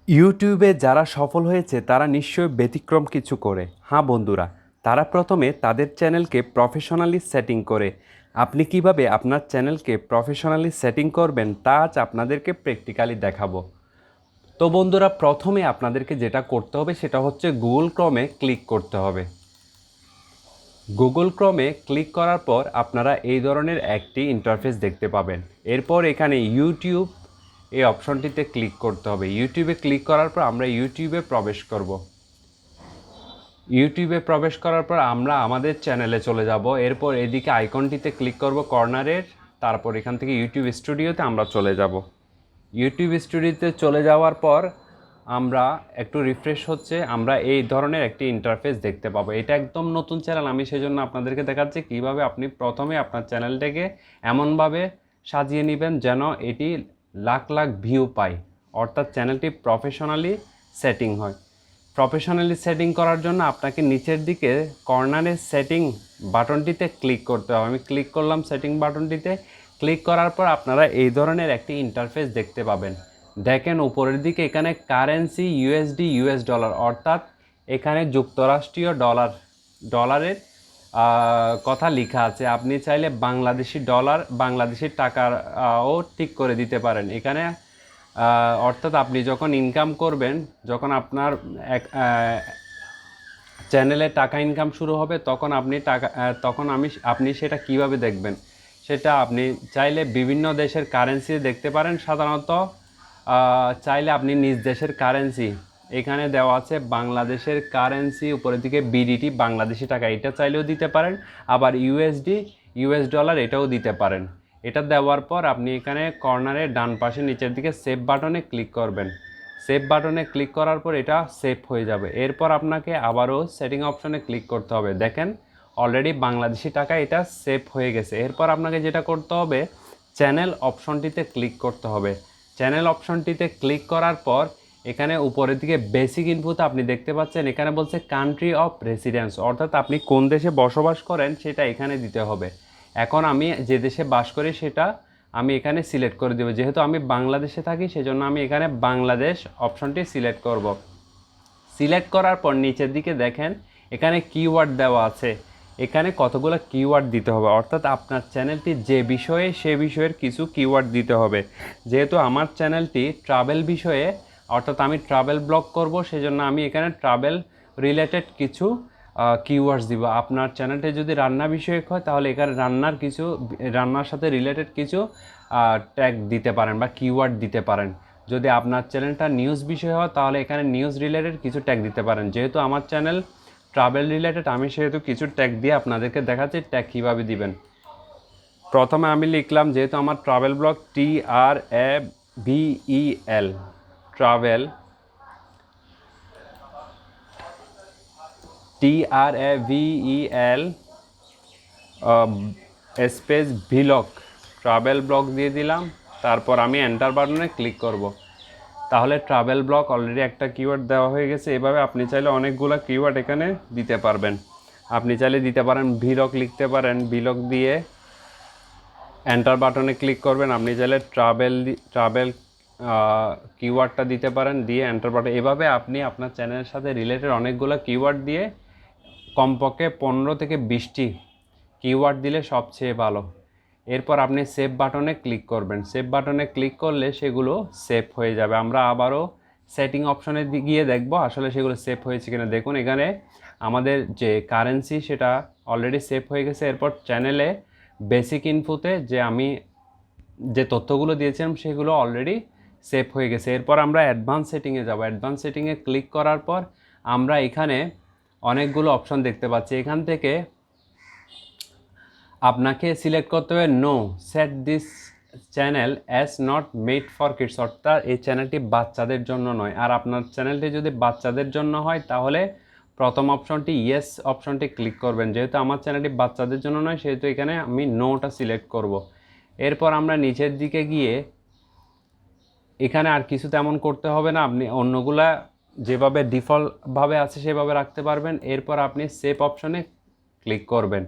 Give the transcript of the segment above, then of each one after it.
ইউটিউবে যারা সফল হয়েছে তারা নিশ্চয়ই ব্যতিক্রম কিছু করে। হ্যাঁ বন্ধুরা, তারা প্রথমে তাদের চ্যানেলকে প্রফেশনালি সেটিং করে। আপনি কিভাবে আপনার চ্যানেলকে প্রফেশনালি সেটিং করবেন তা আজ আপনাদেরকে প্র্যাকটিক্যালি দেখাবো। তো বন্ধুরা, প্রথমে আপনাদেরকে যেটা করতে হবে সেটা হচ্ছে গুগল ক্রোমে ক্লিক করতে হবে। গুগল ক্রোমে ক্লিক করার পর আপনারা এই ধরনের একটি ইন্টারফেস দেখতে পাবেন। এরপর এখানে ইউটিউব এই অপশনটিতে ক্লিক করতে হবে। ইউটিউবে ক্লিক করার পর আমরা ইউটিউবে প্রবেশ করব। ইউটিউবে প্রবেশ করার পর আমরা আমাদের চ্যানেলে চলে যাব। এরপর এদিকে আইকনটিতে ক্লিক করব কর্নারের, তারপর এখান থেকে ইউটিউব স্টুডিওতে আমরা চলে যাব। ইউটিউব স্টুডিওতে চলে যাওয়ার পর আমরা একটু রিফ্রেশ হচ্ছে, আমরা এই ধরনের একটি ইন্টারফেস দেখতে পাবো। এটা একদম নতুন চ্যানেল, আমি সেজন্য আপনাদেরকে দেখাচ্ছি কীভাবে আপনি প্রথমে আপনার চ্যানেলটাকে এমনভাবে সাজিয়ে নেবেন যেন এটি লাখ লাখ ভিউ পায়, অর্থাৎ চ্যানেলটি প্রফেশনালি সেটিং হয়। প্রফেশনালি সেটিং করার জন্য আপনাকে নিচের দিকে কর্নারের সেটিং বাটনটিতে ক্লিক করতে হবে। আমি ক্লিক করলাম সেটিং বাটনটিতে। ক্লিক করার পর আপনারা এই ধরনের একটি ইন্টারফেস দেখতে পাবেন। দেখেন উপরের দিকে এখানে কারেন্সি ইউএসডি ইউএস ডলার, অর্থাৎ এখানে যুক্তরাষ্ট্রীয় ডলারের কথা লেখা আছে। আপনি চাইলে বাংলাদেশি ডলার, বাংলাদেশি টাকাও ঠিক করে দিতে পারেন এখানে। অর্থাৎ আপনি যখন ইনকাম করবেন, যখন আপনার চ্যানেলে টাকা ইনকাম শুরু হবে তখন আপনি সেটা কিভাবে দেখবেন, সেটা আপনি চাইলে বিভিন্ন দেশের কারেন্সি দেখতে পারেন। সাধারণত চাইলে আপনি নিজ দেশের কারেন্সি এখানে দেওয়া আছে, বাংলাদেশের কারেন্সি উপরের দিকে বিডিটি বাংলাদেশি টাকা, এটা চাইলেও দিতে পারেন। আবার ইউএসডি ইউএস ডলার এটাও দিতে পারেন। এটা দেওয়ার পর আপনি এখানে কর্নারে ডান পাশে নিচের দিকে সেভ বাটনে ক্লিক করবেন। সেভ বাটনে ক্লিক করার পর এটা সেভ হয়ে যাবে। এরপর আপনাকে আবারও সেটিং অপশনে ক্লিক করতে হবে। দেখেন অলরেডি বাংলাদেশি টাকা এটা সেভ হয়ে গেছে। এরপর আপনাকে যেটা করতে হবে, চ্যানেল অপশনটিতে ক্লিক করতে হবে। চ্যানেল অপশনটিতে ক্লিক করার পর এখানে উপরের দিকে বেসিক ইনপুট আপনি দেখতে পাচ্ছেন, এখানে বলছে কান্ট্রি অফ রেসিডেন্স, অর্থাৎ আপনি কোন দেশে বসবাস করেন সেটা এখানে দিতে হবে। এখন আমি যে দেশে বাস করি সেটা আমি এখানে সিলেক্ট করে দেব। যেহেতু আমি বাংলাদেশে থাকি সেজন্য আমি এখানে বাংলাদেশ অপশনটি সিলেক্ট করব। সিলেক্ট করার পর নিচের দিকে দেখেন এখানে কিওয়ার্ড দেওয়া আছে। এখানে কতগুলো কিওয়ার্ড দিতে হবে, অর্থাৎ আপনার চ্যানেলটি যে বিষয়ে সে বিষয়ের কিছু কিওয়ার্ড দিতে হবে। যেহেতু আমার চ্যানেলটি ট্রাভেল বিষয়ে, অর্থাৎ আমি ট্রাভেল ব্লগ করব, সেজন্য আমি এখানে ট্রাভেল রিলেটেড কিছু কিওয়ার্ডস দিব। আপনার চ্যানেলটি যদি রান্না বিষয়ক হয় তাহলে এখানে রান্নার সাথে রিলেটেড কিছু ট্যাগ দিতে পারেন বা কিওয়ার্ড দিতে পারেন। যদি আপনার চ্যানেলটা নিউজ বিষয় হয় তাহলে এখানে নিউজ রিলেটেড কিছু ট্যাগ দিতে পারেন। যেহেতু আমার চ্যানেল ট্রাভেল রিলেটেড, আমি সেহেতু কিছু ট্যাগ দিয়ে আপনাদেরকে দেখাচ্ছি ট্যাগ কীভাবে দিবেন। প্রথমে আমি লিখলাম, যেহেতু আমার travel blog TRAVEL travel, TRAVEL space vlog, travel blog দিয়ে দিলাম। তারপর আমি এন্টার বাটনে ক্লিক করব। তাহলে ট্রাভেল ব্লগ অলরেডি একটা কিওয়ার্ড দেওয়া হয়ে গেছে। এভাবে আপনি চাইলে অনেকগুলো কিওয়ার্ড এখানে দিতে পারবেন। আপনি চাইলে দিতে পারেন ভিলগ লিখতে পারেন, ভিলগ দিয়ে এন্টার বাটনে ক্লিক করবেন। আপনি চাইলে ট্রাভেল কিওয়ার্ডটা দিতে পারেন, দিয়ে এন্টার বাটন। এভাবে আপনি আপনার চ্যানেলের সাথে রিলেটেড অনেকগুলো কিওয়ার্ড দিয়ে কমপক্ষে 15 থেকে 20টি কিওয়ার্ড দিলে সবচেয়ে ভালো। এরপর আপনি সেভ বাটনে ক্লিক করবেন। সেভ বাটনে ক্লিক করলে সেগুলো সেভ হয়ে যাবে। আমরা আবারও সেটিং অপশনে গিয়ে দেখব আসলে সেগুলো সেভ হয়েছে কিনা। দেখুন এখানে আমাদের যে কারেন্সি সেটা অলরেডি সেভ হয়ে গেছে। এরপর চ্যানেলে বেসিক ইনফোতে যে আমি যে তথ্যগুলো দিয়েছিলাম সেগুলো অলরেডি সেভ হয়ে গেছে। এরপর আমরা অ্যাডভান্স সেটিংয়ে যাব। অ্যাডভান্স সেটিংয়ে ক্লিক করার পর আমরা এখানে অনেকগুলো অপশন দেখতে পাচ্ছি। এখান থেকে আপনাকে সিলেক্ট করতে হবে no set this channel as not made for kids, অর্থাৎ এই চ্যানেলটি বাচ্চাদের জন্য নয়। আর আপনার চ্যানেলটি যদি বাচ্চাদের জন্য হয় তাহলে প্রথম অপশনটি ইয়েস অপশনটি ক্লিক করবেন। যেহেতু আমার চ্যানেলটি বাচ্চাদের জন্য নয় সেহেতু এখানে আমি নোটা সিলেক্ট করব। এরপর আমরা নিচের দিকে গিয়ে এখানে আর কিছু তেমন করতে হবে না, আপনি অন্যগুলা যেভাবে ডিফল্টভাবে আছে সেভাবে রাখতে পারবেন। এরপর আপনি সেভ অপশনে ক্লিক করবেন।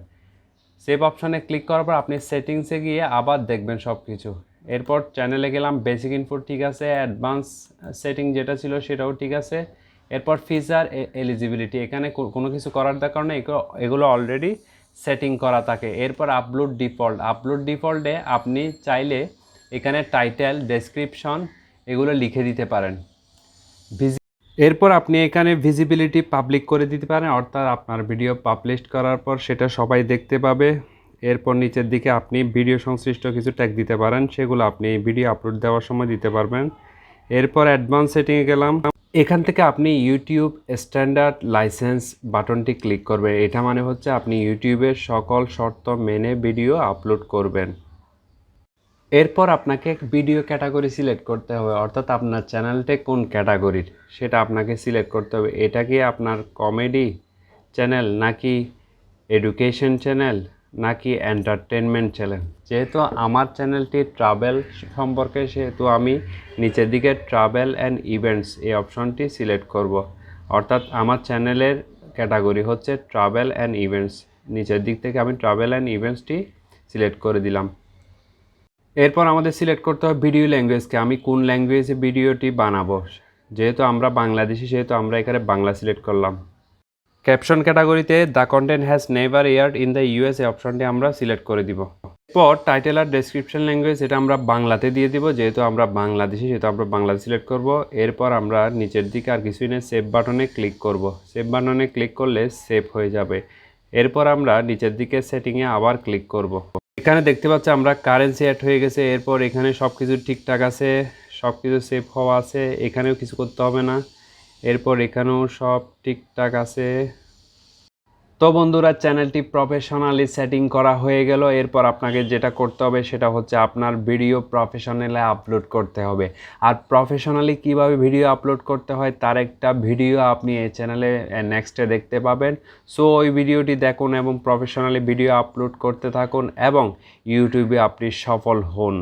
সেভ অপশনে ক্লিক করার পর আপনি সেটিংসে গিয়ে আবার দেখবেন সব কিছু। এরপর চ্যানেলে গেলাম, বেসিক ইনফো ঠিক আছে, অ্যাডভান্স সেটিং যেটা ছিল সেটাও ঠিক আছে। এরপর ফিচার এলিজিবিলিটি, এখানে কোনো কিছু করার দরকার নেই, এগুলো অলরেডি সেটিং করা থাকে। এরপর আপলোড ডিফল্টে আপনি চাইলে এখানে টাইটেল, ডেসক্রিপশন এগুলো লিখে দিতে পারেন। এরপর আপনি এখানে ভিজিবিলিটি পাবলিক করে দিতে পারেন, অর্থাৎ আপনার ভিডিও পাবলিশ করার পর সেটা সবাই দেখতে পাবে। এরপর নিচের দিকে আপনি ভিডিও সংশ্লিষ্ট কিছু ট্যাগ দিতে পারেন, সেগুলো আপনি ভিডিও আপলোড দেওয়ার সময় দিতে পারবেন। এরপর অ্যাডভান্স সেটিংয়ে গেলাম, এখান থেকে আপনি ইউটিউব স্ট্যান্ডার্ড লাইসেন্স বাটনটি ক্লিক করবেন। এটা মানে হচ্ছে আপনি ইউটিউবের সকল শর্ত মেনে ভিডিও আপলোড করবেন। এরপর আপনাকে ভিডিও ক্যাটাগরি সিলেক্ট করতে হবে, অর্থাৎ আপনার চ্যানেলটা কোন ক্যাটাগরির সেটা আপনাকে সিলেক্ট করতে হবে। এটা কি আপনার কমেডি চ্যানেল, নাকি এডুকেশন চ্যানেল, নাকি এন্টারটেনমেন্ট চ্যানেল। যেহেতু আমার চ্যানেলটি ট্রাভেল সম্পর্কে, সেহেতু আমি নিচের দিকে ট্রাভেল অ্যান্ড ইভেন্টস এই অপশনটি সিলেক্ট করব। অর্থাৎ আমার চ্যানেলের ক্যাটাগরি হচ্ছে ট্রাভেল অ্যান্ড ইভেন্টস। নিচের দিক থেকে আমি ট্রাভেল অ্যান্ড ইভেন্টসটি সিলেক্ট করে দিলাম। এরপর আমাদের সিলেক্ট করতে হবে ভিডিও ল্যাঙ্গুয়েজকে, আমি কোন ল্যাঙ্গুয়েজে ভিডিওটি বানাবো। যেহেতু আমরা বাংলাদেশি, সেহেতু আমরা এখানে বাংলা সিলেক্ট করলাম। ক্যাপশন ক্যাটাগরিতে the content has never aired in the US এই অপশনটি আমরা সিলেক্ট করে দিব। এরপর টাইটেল আর ডেসক্রিপশন ল্যাঙ্গুয়েজ এটা আমরা বাংলাতে দিয়ে দিব, যেহেতু আমরা বাংলাদেশি সেহেতু আমরা বাংলাতে সিলেক্ট করব। এরপর আমরা নিচের দিকে আর কিছুই নেই, সেভ বাটনে ক্লিক করব। সেভ বাটনে ক্লিক করলে সেভ হয়ে যাবে। এরপর আমরা নিচের দিকে সেটিংয়ে আবার ক্লিক করব। এখানে দেখতে পাচ্ছি আমরা কারেন্সি অ্যাড হয়ে গেছে। এরপর এখানে সব কিছু ঠিকঠাক আছে, সব কিছু সেভ হওয়া আছে, এখানেও কিছু করতে হবে না। এরপর এখানেও সব ঠিকঠাক আছে। তো বন্ধুরা, চ্যানেলটি প্রফেশনালি সেটিং করা হয়ে গেল। এরপর আপনাকে যেটা করতে হবে সেটা হচ্ছে আপনার ভিডিও প্রফেশনালি আপলোড করতে হবে। আর প্রফেশনালি কিভাবে ভিডিও আপলোড করতে হয় তার একটা ভিডিও আপনি এই চ্যানেলে নেক্সটে দেখতে পাবেন। সো ওই ভিডিওটি দেখুন এবং প্রফেশনালি ভিডিও আপলোড করতে থাকুন এবং ইউটিউবে আপনি সফল হন।